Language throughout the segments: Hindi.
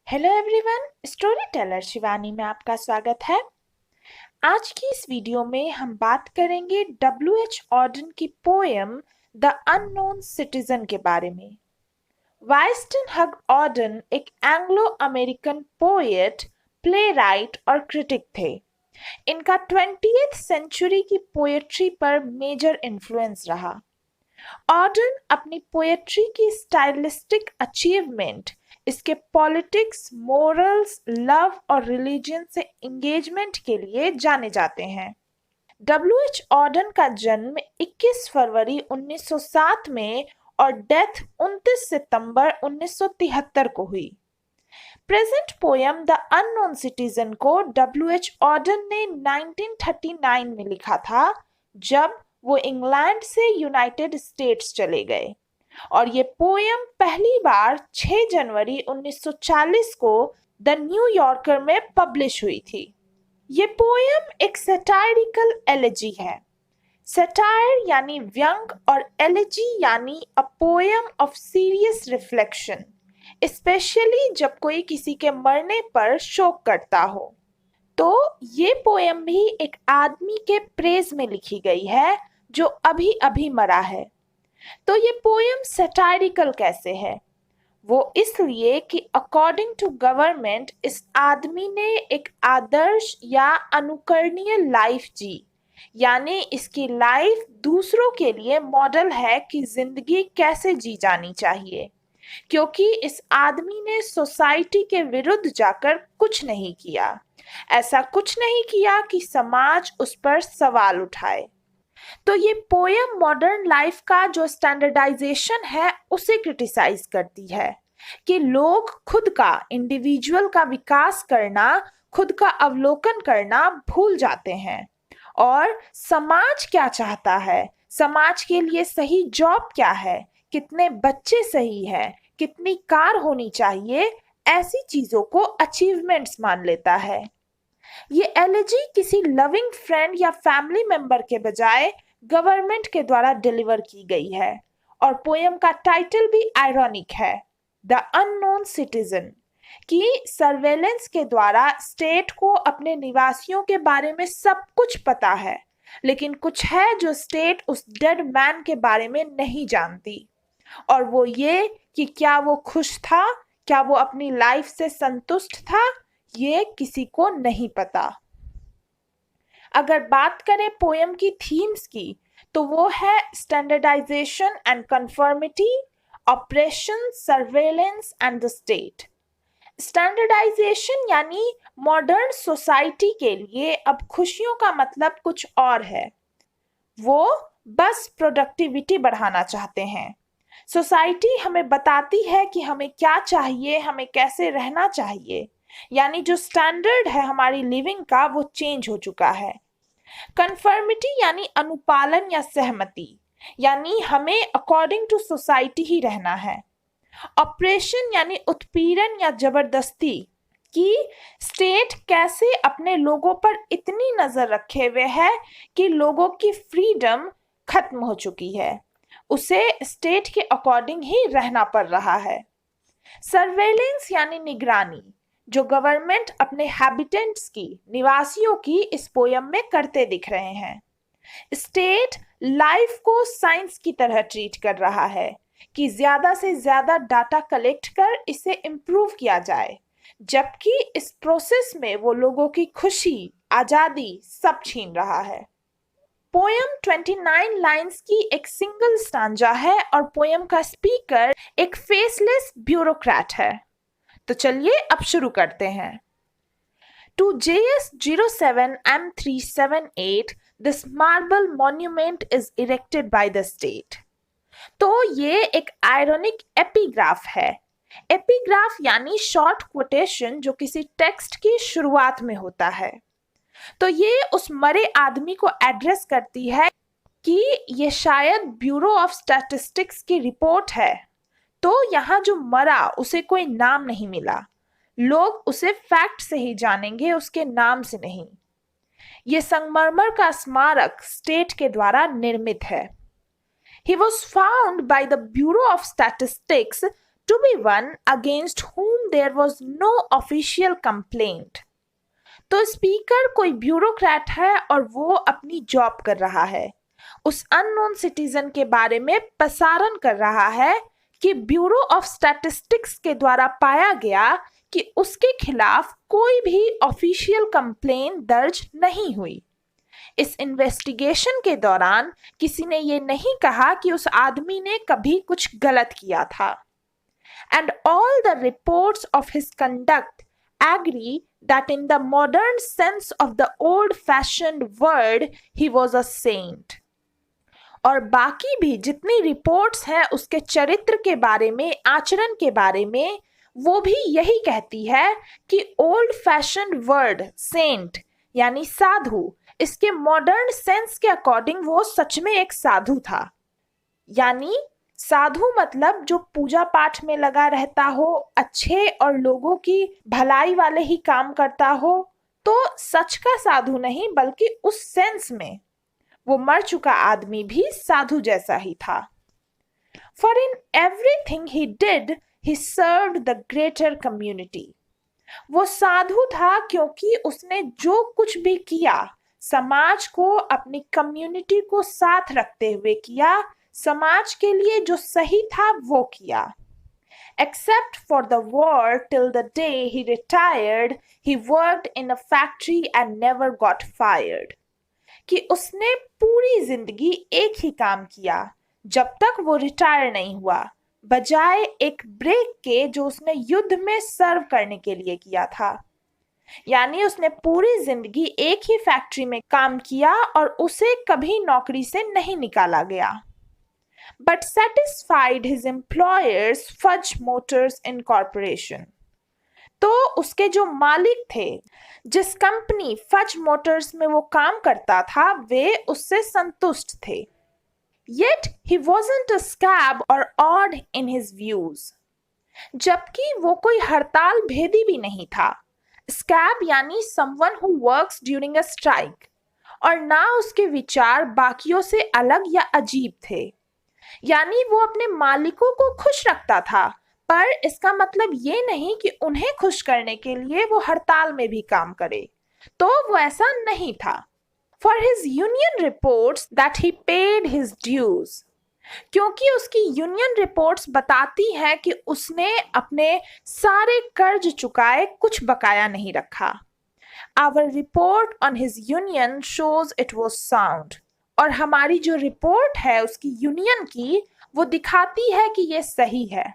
Hello everyone, story teller Shivani में आपका स्वागत है। आज की इस वीडियो में हम बात करेंगे डब्ल्यू एच ऑर्डन की पोएम द अननोन सिटीजन के बारे में। वाइस्टन हग ऑर्डन एक Anglo American poet, play right और क्रिटिक थे। इनका 20th सेंचुरी की पोएट्री पर मेजर इन्फ्लुएंस रहा। ऑर्डन अपनी पोएट्री की स्टाइलिस्टिक अचीवमेंट, इसके पॉलिटिक्स, मोरल्स, लव और रिलीजन से एंगेजमेंट के लिए जाने जाते हैं। डब्ल्यू एच ऑर्डन का जन्म 21 फरवरी 1907 में और डेथ 29 सितंबर 1973 को हुई। Present poem the unknown citizen को डब्ल्यू एच ऑर्डन ने 1939 में लिखा था, जब वो इंग्लैंड से यूनाइटेड स्टेट्स चले गए, और ये पोयम पहली बार 6 जनवरी 1940 को द न्यू यॉर्कर में पब्लिश हुई थी। ये पोयम एक सैटायरिकल एलेजी है। सैटायर यानी व्यंग और एलेजी यानी a poem of serious reflection, specially जब कोई किसी के मरने पर शोक करता हो। तो ये पोयम भी एक आदमी के प्रेज में लिखी गई है जो अभी अभी मरा है। तो ये पोयम सैटायरिकल कैसे है? वो इसलिए कि अकॉर्डिंग टू गवर्नमेंट इस आदमी ने एक आदर्श या अनुकरणीय लाइफ जी, यानी इसकी लाइफ दूसरों के लिए मॉडल है कि जिंदगी कैसे जी जानी चाहिए, क्योंकि इस आदमी ने सोसाइटी के विरुद्ध जाकर कुछ नहीं किया। ऐसा कुछ नहीं किया कि समाज उस पर सवाल उठाए। तो ये पोयम मॉडर्न लाइफ का जो स्टैंडर्डाइजेशन है उसे क्रिटिसाइज करती है कि लोग खुद का, इंडिविजुअल का विकास करना, खुद का अवलोकन करना भूल जाते हैं, और समाज क्या चाहता है, समाज के लिए सही जॉब क्या है, कितने बच्चे सही है, कितनी कार होनी चाहिए, ऐसी चीजों को अचीवमेंट्स मान लेता है। ये एलेजी किसी लविंग फ्रेंड या फैमिली मेंबर के बजाय गवर्नमेंट के द्वारा डिलीवर की गई है, और पोयम का टाइटल भी आयरॉनिक है, द अननोन सिटीजन, कि सर्वेलेंस के द्वारा स्टेट को अपने निवासियों के बारे में सब कुछ पता है, लेकिन कुछ है जो स्टेट उस डेड मैन के बारे में नहीं जानती, और वो ये कि क्या वो खुश था, क्या वो अपनी लाइफ से संतुष्ट था, ये किसी को नहीं पता। अगर बात करें पोयम की थीम्स की, तो वो है standardization and conformity, operation, surveillance and the state. Standardization यानी मॉडर्न सोसाइटी के लिए अब खुशियों का मतलब कुछ और है। वो बस प्रोडक्टिविटी बढ़ाना चाहते हैं। सोसाइटी हमें बताती है कि हमें क्या चाहिए, हमें कैसे रहना चाहिए, यानी जो स्टैंडर्ड है हमारी लिविंग का वो चेंज हो चुका है। कंफर्मिटी यानी अनुपालन या सहमति, यानी हमें अकॉर्डिंग टू सोसाइटी ही रहना है। ऑपरेशन यानी उत्पीड़न या जबरदस्ती, कि स्टेट कैसे अपने लोगों पर इतनी नजर रखे हुए है कि लोगों की फ्रीडम खत्म हो चुकी है, उसे स्टेट के अकॉर्डिंग ही रहना पड़ रहा है। सर्वेलेंस यानी निगरानी, जो गवर्नमेंट अपने हैबिटेंट्स की, निवासियों की इस पोयम में करते दिख रहे हैं। स्टेट लाइफ को साइंस की तरह ट्रीट कर रहा है कि ज्यादा से ज्यादा डाटा कलेक्ट कर इसे इम्प्रूव किया जाए, जबकि इस प्रोसेस में वो लोगों की खुशी, आजादी सब छीन रहा है। पोयम 29 लाइंस की एक सिंगल स्टांजा है, और पोयम का स्पीकर एक फेसलेस ब्यूरोक्रेट है। तो चलिए अब शुरू करते हैं। To JS07M378, this marble monument is erected by the state. तो ये एक आयरॉनिक एपिग्राफ है। एपिग्राफ यानी शॉर्ट कोटेशन जो किसी टेक्स्ट की शुरुआत में होता है। तो ये उस मरे आदमी को एड्रेस करती है कि ये शायद ब्यूरो ऑफ स्टैटिस्टिक्स की रिपोर्ट है। तो यहाँ जो मरा उसे कोई नाम नहीं मिला, लोग उसे फैक्ट से ही जानेंगे, उसके नाम से नहीं। ये संगमरमर का स्मारक स्टेट के द्वारा निर्मित है। He was found by the Bureau of Statistics to be one against whom there was no official complaint. तो स्पीकर कोई ब्यूरोक्रेट है और वो अपनी जॉब कर रहा है, उस अननोन सिटीजन के बारे में प्रसारण कर रहा है कि ब्यूरो ऑफ स्टैटिस्टिक्स के द्वारा पाया गया कि उसके खिलाफ कोई भी ऑफिशियल कंप्लेंट दर्ज नहीं हुई। इस इन्वेस्टिगेशन के दौरान किसी ने ये नहीं कहा कि उस आदमी ने कभी कुछ गलत किया था। And all the reports of his conduct agree that in the modern sense of the old-fashioned word, he was a saint. और बाकी भी जितनी रिपोर्ट्स हैं उसके चरित्र के बारे में, आचरण के बारे में, वो भी यही कहती है कि ओल्ड फैशन वर्ड सेंट यानी साधु, इसके मॉडर्न सेंस के अकॉर्डिंग वो सच में एक साधु था। यानी साधु मतलब जो पूजा पाठ में लगा रहता हो, अच्छे और लोगों की भलाई वाले ही काम करता हो, तो सच का साधु नहीं बल्कि उस सेंस में वो मर चुका आदमी भी साधु जैसा ही था। For in everything he did, he served the greater community. वो साधु था क्योंकि उसने जो कुछ भी किया समाज को, अपनी कम्युनिटी को साथ रखते हुए किया, समाज के लिए जो सही था वो किया। Except for the war, till the day he retired, he worked in a factory and never got fired. कि उसने पूरी जिंदगी एक ही काम किया जब तक वो रिटायर नहीं हुआ, बजाय एक ब्रेक के जो उसने युद्ध में सर्व करने के लिए किया था। यानी उसने पूरी जिंदगी एक ही फैक्ट्री में काम किया और उसे कभी नौकरी से नहीं निकाला गया। But satisfied his employers, Fudge Motors Incorporation. तो उसके जो मालिक थे, जिस कंपनी फज मोटर्स में वो काम करता था, वे उससे संतुष्ट थे। Yet he wasn't a scab or odd in his views. जबकि वो कोई हड़ताल भेदी भी नहीं था। Scab यानी someone who works during a strike. और ना उसके विचार बाकियों से अलग या अजीब थे। यानी वो अपने मालिकों को खुश रखता था, पर इसका मतलब ये नहीं कि उन्हें खुश करने के लिए वो हड़ताल में भी काम करे। तो वो ऐसा नहीं था। For his union reports that he paid his dues. क्योंकि उसकी यूनियन रिपोर्ट्स बताती हैं कि उसने अपने सारे कर्ज चुकाए, कुछ बकाया नहीं रखा। Our report on his union shows it was sound. और हमारी जो रिपोर्ट है उसकी यूनियन की, वो दिखाती है कि ये सही है।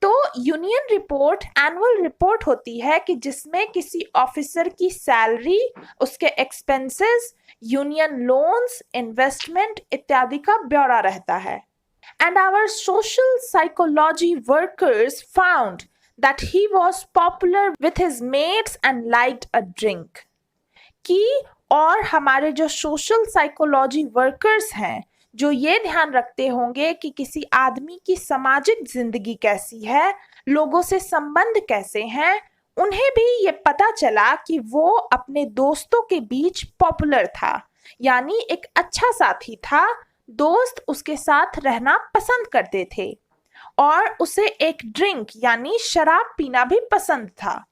तो यूनियन रिपोर्ट एनुअल रिपोर्ट होती है कि जिसमें किसी ऑफिसर की सैलरी, उसके एक्सपेंसेस, यूनियन लोन्स, इन्वेस्टमेंट इत्यादि का ब्यौरा रहता है। And our social psychology workers found that he was popular with his mates and liked a drink. कि और हमारे जो सोशल साइकोलॉजी वर्कर्स हैं, जो ये ध्यान रखते होंगे कि किसी आदमी की सामाजिक जिंदगी कैसी है, लोगों से संबंध कैसे हैं, उन्हें भी ये पता चला कि वो अपने दोस्तों के बीच पॉपुलर था, यानी एक अच्छा साथी था। दोस्त उसके साथ रहना पसंद करते थे और उसे एक ड्रिंक यानी शराब पीना भी पसंद था।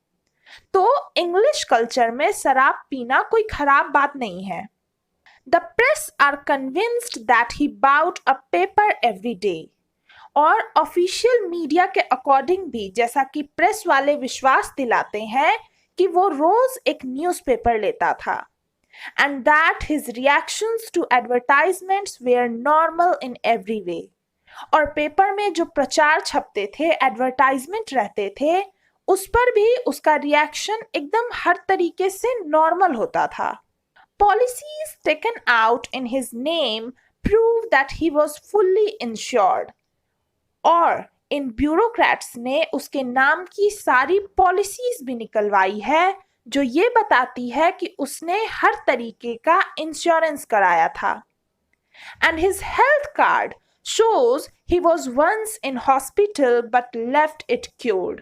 तो इंग्लिश कल्चर में शराब पीना कोई खराब बात नहीं है। The press are convinced that he bought a paper every day. और ऑफिशियल मीडिया के अकॉर्डिंग भी, जैसा कि प्रेस वाले विश्वास दिलाते हैं कि वो रोज एक न्यूज़पेपर लेता था। And that his reactions to advertisements were normal in every way. और पेपर में जो प्रचार छपते थे, एडवर्टाइजमेंट रहते थे, उस पर भी उसका रिएक्शन एकदम हर तरीके से नॉर्मल होता था। Policies taken out in his name prove that he was fully insured. और इन ब्यूरोक्रेट्स ने उसके नाम की सारी पॉलिसीज भी निकलवाई है जो ये बताती है कि उसने हर तरीके का इंश्योरेंस कराया था। And his health card shows he was once in hospital but left it cured.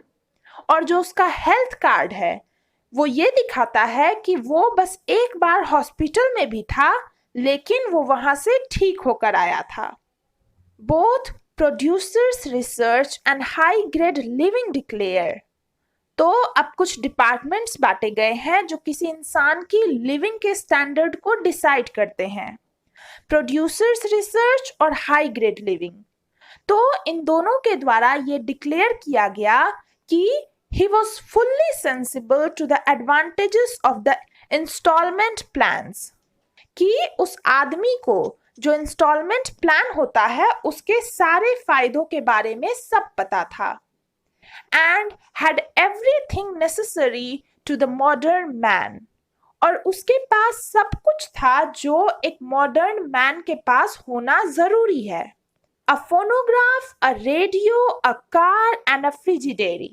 और जो उसका हेल्थ कार्ड है वो ये दिखाता है कि वो बस एक बार हॉस्पिटल में भी था, लेकिन वो वहां से ठीक होकर आया था। Both producers research and high grade living declare. तो अब कुछ डिपार्टमेंट्स बांटे गए हैं जो किसी इंसान की लिविंग के स्टैंडर्ड को डिसाइड करते हैं, प्रोड्यूसर्स रिसर्च और हाई ग्रेड लिविंग। तो इन दोनों के द्वारा ये डिक्लेयर किया गया कि he was fully sensible to the advantages of the installment plans, कि उस आदमी को जो इंस्टॉलमेंट प्लान होता है उसके सारे फायदों के बारे में सब पता था, and had everything necessary to the modern man, और उसके पास सब कुछ था जो एक मॉडर्न मैन के पास होना जरूरी है। A phonograph, a radio, a car and a frigidaire.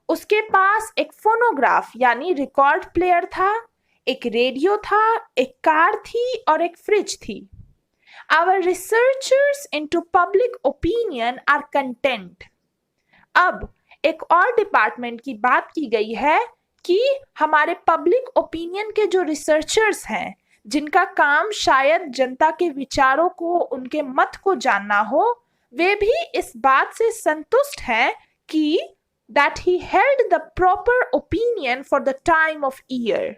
उसके पास एक फोनोग्राफ यानी रिकॉर्ड प्लेयर था, एक रेडियो था, एक कार थी और एक फ्रिज थी। Our researchers into public opinion are content. अब एक और डिपार्टमेंट की बात की गई है कि हमारे पब्लिक ओपिनियन के जो रिसर्चर्स हैं, जिनका काम शायद जनता के विचारों को, उनके मत को जानना हो, वे भी इस बात से संतुष्ट हैं कि that he held the proper opinion for the time of year,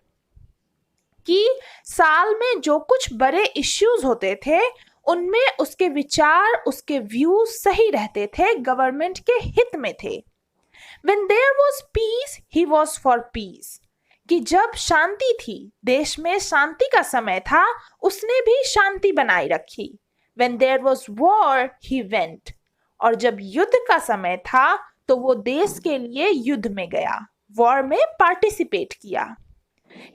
कि साल में जो कुछ बड़े इश्यूज होते थे उनमें उसके विचार, उसके व्यूज सही रहते थे, गवर्नमेंट के हित में थे। When there was peace, he was for peace, कि जब शांति थी, देश में शांति का समय था, उसने भी शांति बनाए रखी। When there was war, he went, और जब युद्ध का समय था तो वो देश के लिए युद्ध में गया, वॉर में पार्टिसिपेट किया।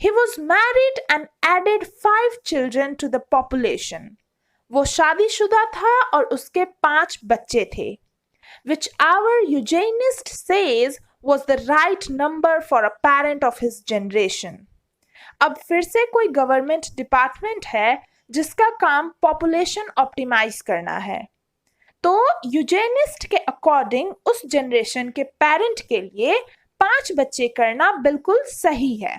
He was married and added 5 children to the population. वो शादीशुदा था और उसके 5 बच्चे थे, which our eugenist says was the right number for a parent of his generation. अब फिर से कोई गवर्नमेंट डिपार्टमेंट है जिसका काम पॉपुलेशन ऑप्टिमाइज करना है। तो यूजेनिस्ट के अकॉर्डिंग उस जनरेशन के पेरेंट के लिए 5 बच्चे करना बिल्कुल सही है।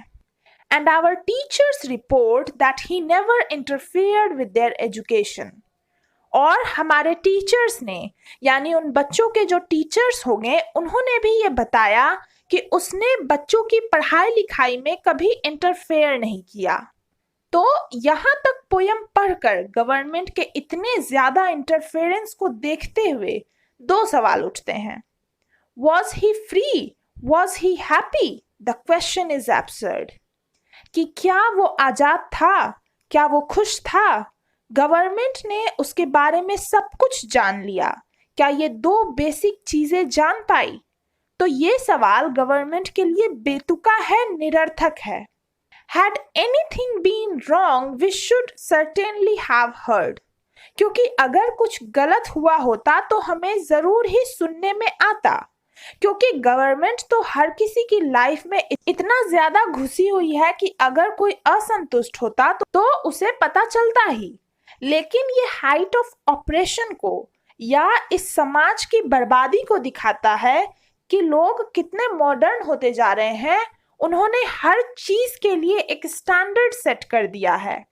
And our teachers report that he never interfered with their education. और हमारे टीचर्स ने, यानी उन बच्चों के जो टीचर्स होंगे, उन्होंने भी ये बताया कि उसने बच्चों की पढ़ाई लिखाई में कभी इंटरफेयर नहीं किया। तो यहाँ तक पोयम पढ़कर गवर्नमेंट के इतने ज्यादा इंटरफेरेंस को देखते हुए 2 सवाल उठते हैं। Was he free? Was he happy? The question is absurd. कि क्या वो आजाद था? क्या वो खुश था? गवर्नमेंट ने उसके बारे में सब कुछ जान लिया। क्या ये 2 बेसिक चीजें जान पाई? तो ये सवाल गवर्नमेंट के लिए बेतुका है, निरर्थक है। Had anything been wrong, we should certainly have heard. क्योंकि अगर कुछ गलत हुआ होता तो हमें जरूर ही सुनने में आता, क्योंकि गवर्नमेंट तो हर किसी की लाइफ में इतना ज्यादा घुसी हुई है कि अगर कोई असंतुष्ट होता तो उसे पता चलता ही। लेकिन ये हाइट ऑफ ऑपरेशन को या इस समाज की बर्बादी को दिखाता है कि लोग कितने मॉडर्न होते जा रहे हैं। उन्होंने हर चीज के लिए एक स्टैंडर्ड सेट कर दिया है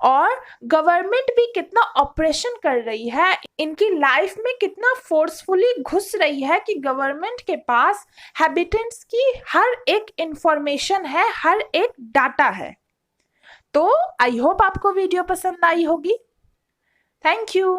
और गवर्नमेंट भी कितना ऑपरेशन कर रही है, इनकी लाइफ में कितना फोर्सफुली घुस रही है कि गवर्नमेंट के पास हैबिटेंट्स की हर एक इंफॉर्मेशन है, हर एक डाटा है। तो आई होप आपको वीडियो पसंद आई होगी। Thank you.